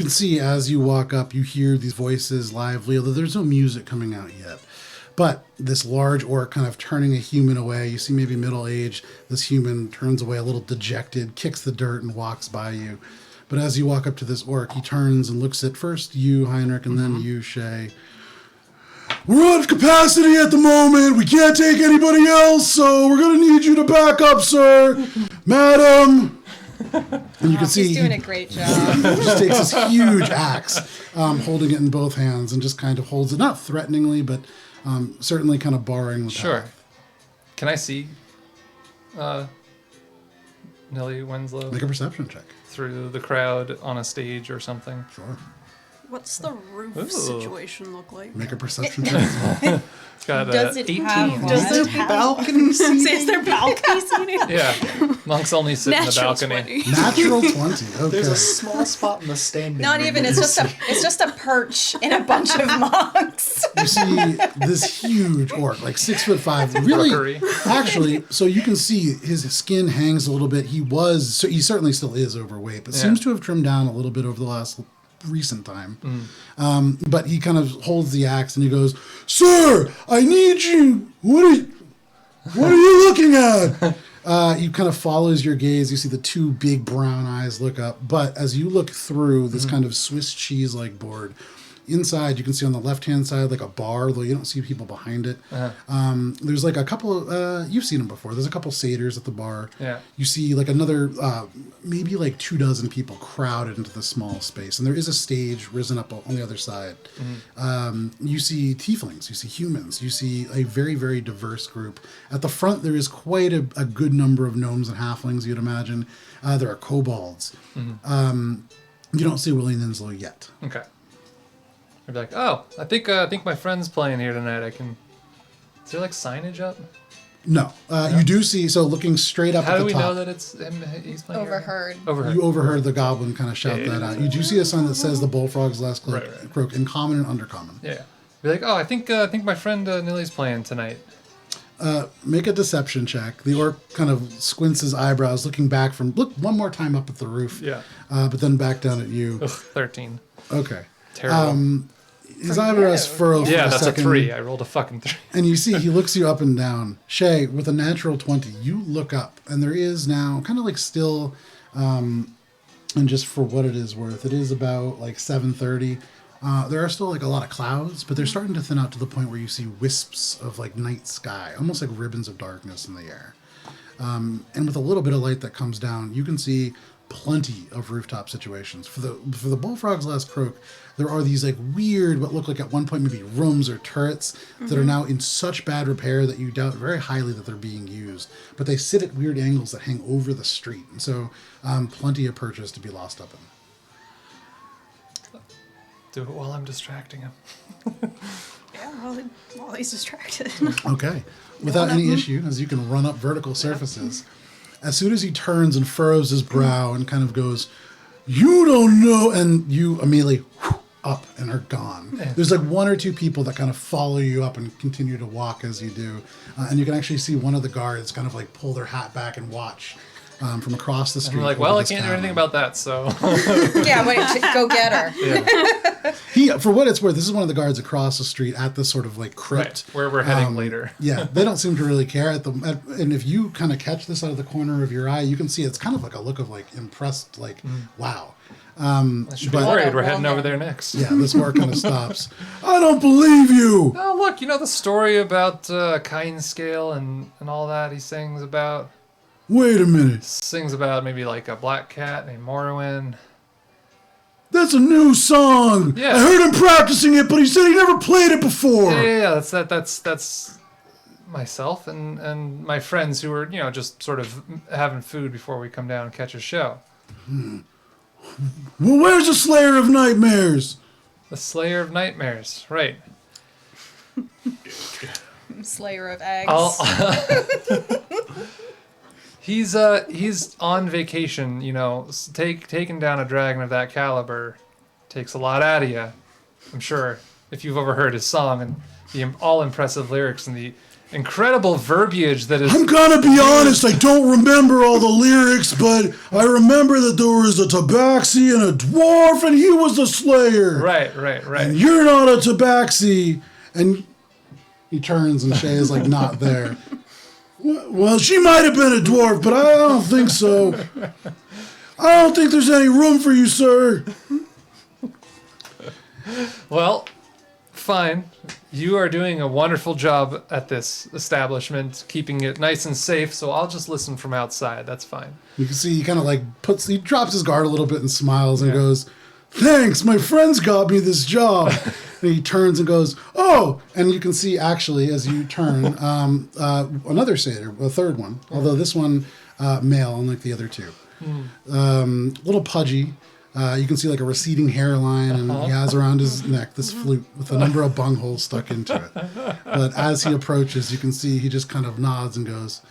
can see as you walk up, you hear these voices lively, although there's no music coming out yet. But this large orc kind of turning a human away. You see maybe middle-aged. This human turns away a little dejected, kicks the dirt, and walks by you. But as you walk up to this orc, he turns and looks at first you, Heinrich, and then you, Shay. We're out of capacity at the moment. We can't take anybody else, so we're going to need you to back up, sir. Madam. And you can see he's doing a great job. He just takes this huge axe, holding it in both hands, and just kind of holds it, not threateningly, but certainly kind of barring the Sure. path. Can I see Nellie Winslow Make a perception check. through the crowd on a stage or something? Sure. What's the roof Ooh. situation look like? Make a perception check. It's got Does it 18. have one? Does it have balcony seating? Is there balcony seating? Yeah. Monks only sit in the Natural balcony. 20. Natural 20. Okay. There's a small spot in the standing Not room even. where It's you just a perch in a bunch of monks. You see this huge orc, like 6'5", really, Rookery. actually, so you can see his skin hangs a little bit. He certainly still is overweight, but seems to have trimmed down a little bit over the last recent time. But he kind of holds the axe and he goes, "Sir, I need you. What are you looking at?" He kind of follows your gaze. You see the two big brown eyes look up. But as you look through this kind of Swiss cheese-like board, inside you can see on the left-hand side like a bar, though you don't see people behind it. There's like a couple of, you've seen them before. There's a couple satyrs at the bar. Yeah. You see like another, maybe like 24 people crowded into the small space. And there is a stage risen up on the other side. You see tieflings, you see humans, you see a very, very diverse group. At the front, there is quite a good number of gnomes and halflings, you'd imagine. There are kobolds. You don't see Willie Ninslow yet. Okay. I'd be like, oh, I think my friend's playing here tonight. Is there like signage up? No. You do see, so looking straight up How at do the we top. know that it's him? He's playing here? Overheard. You overheard the goblin kind of shout that out. You do see a sign that says the bullfrog's last Right. croak in common and undercommon. Yeah. Be like, oh, I think my friend Nilly's playing tonight. Make a deception check. The orc kind of squints his eyebrows, look one more time up at the roof. Yeah. But then back down at you. Ugh, 13. Okay. Terrible. His eyebrows furrow for Yeah, a that's second. a 3. I rolled a fucking 3. And you see he looks you up and down. Shay, with a natural 20, you look up, and there is now kind of like still, and just for what it is worth, it is about like 7:30. There are still like a lot of clouds, but they're starting to thin out to the point where you see wisps of like night sky, almost like ribbons of darkness in the air. And with a little bit of light that comes down, you can see plenty of rooftop situations. For the bullfrog's last croak, there are these like weird, what look like at one point maybe rooms or turrets that are now in such bad repair that you doubt very highly that they're being used. But they sit at weird angles that hang over the street, and so plenty of perches to be lost up in. Do it while I'm distracting him. Yeah, while he's distracted. Okay. Without any issue, as you can run up vertical surfaces. As soon as he turns and furrows his brow and kind of goes, "You don't know," and you immediately up and are gone. Yeah. There's like one or two people that kind of follow you up and continue to walk as you do. And you can actually see one of the guards kind of like pull their hat back and watch from across the street. I'm like, over well, I this can't do tavern. anything about that, so. Yeah, wait, go get her. Yeah. He, for what it's worth, this is one of the guards across the street at this sort of like crypt. Right, where we're heading later. Yeah, they don't seem to really care. And if you kind of catch this out of the corner of your eye, you can see it's kind of like a look of like impressed, like, wow. I should be but- worried. We're heading Woman. over there next. Yeah, this war kind of stops. I don't believe you! Oh, look, you know the story about Cain's scale and all that he sings about? Wait a minute. Sings about maybe like a black cat named Morrowind. That's a new song! Yeah. I heard him practicing it, but he said he never played it before! Yeah, that's myself and my friends who were, just sort of having food before we come down and catch a show. Well, where's the Slayer of Nightmares? The Slayer of Nightmares, right. Slayer of eggs. He's on vacation, taking down a dragon of that caliber takes a lot out of you. I'm sure if you've overheard his song and the all-impressive lyrics and the incredible verbiage that is. I'm gonna be honest, I don't remember all the lyrics, but I remember that there was a tabaxi and a dwarf, and he was the slayer. Right. And you're not a tabaxi. And he turns, and Shay is like not there. Well, she might have been a dwarf, but I don't think so. I don't think there's any room for you, sir. Well, fine. You are doing a wonderful job at this establishment, keeping it nice and safe, so I'll just listen from outside. That's fine. You can see he kind of like he drops his guard a little bit and smiles and goes, thanks, my friends got me this job. And he turns and goes, oh, and you can see actually as you turn, another satyr, a third one, although this one male, unlike the other two. Little pudgy. You can see like a receding hairline, and he has around his neck this flute with a number of bungholes stuck into it. But as he approaches, you can see he just kind of nods and goes,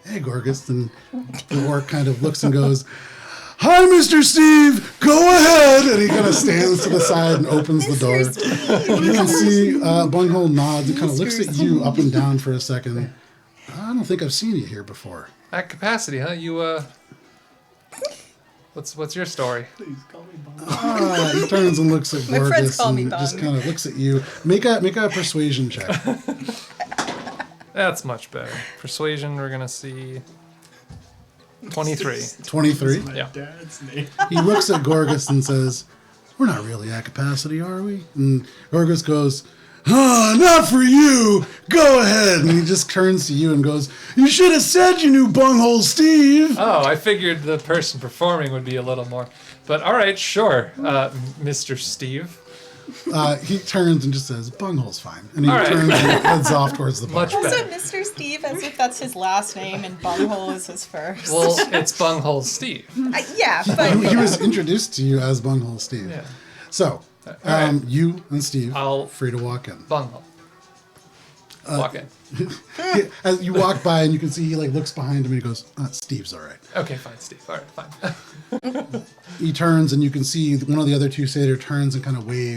hey, Gorgus. And the orc kind of looks and goes, hi, Mr. Steve, go ahead. And he kind of stands to the side and opens the door. You can see Bunghole nods and kind of looks at you up and down for a second. I don't think I've seen you here before. At capacity, huh? You, What's your story? Please call me Bob. He turns and looks at My friends Gorgus call me and Bung. just kind of looks at you. Make a persuasion check. That's much better. Persuasion, we're gonna see 23. 23. My Yeah. dad's name. He looks at Gorgus and says, we're not really at capacity, are we? And Gorgus goes, not for you. Go ahead. And he just turns to you and goes, you should have said you knew Bunghole Steve. Oh, I figured the person performing would be a little more. But all right, sure, Mr. Steve. He turns and just says, Bunghole's fine. And he All right. turns and heads off towards the bar. Much Also, better. Mr. Steve, as if that's his last name and Bunghole is his first. Well, it's Bunghole Steve. Yeah, but He was introduced to you as Bunghole Steve. Yeah. So, right. you and Steve, I'll- free to walk in. Bunghole. Walk in. As you walk by and you can see he like looks behind him and he goes, Steve's all right. Okay, fine, Steve. All right, fine. He turns and you can see one of the other two satyr turns and kind of waves.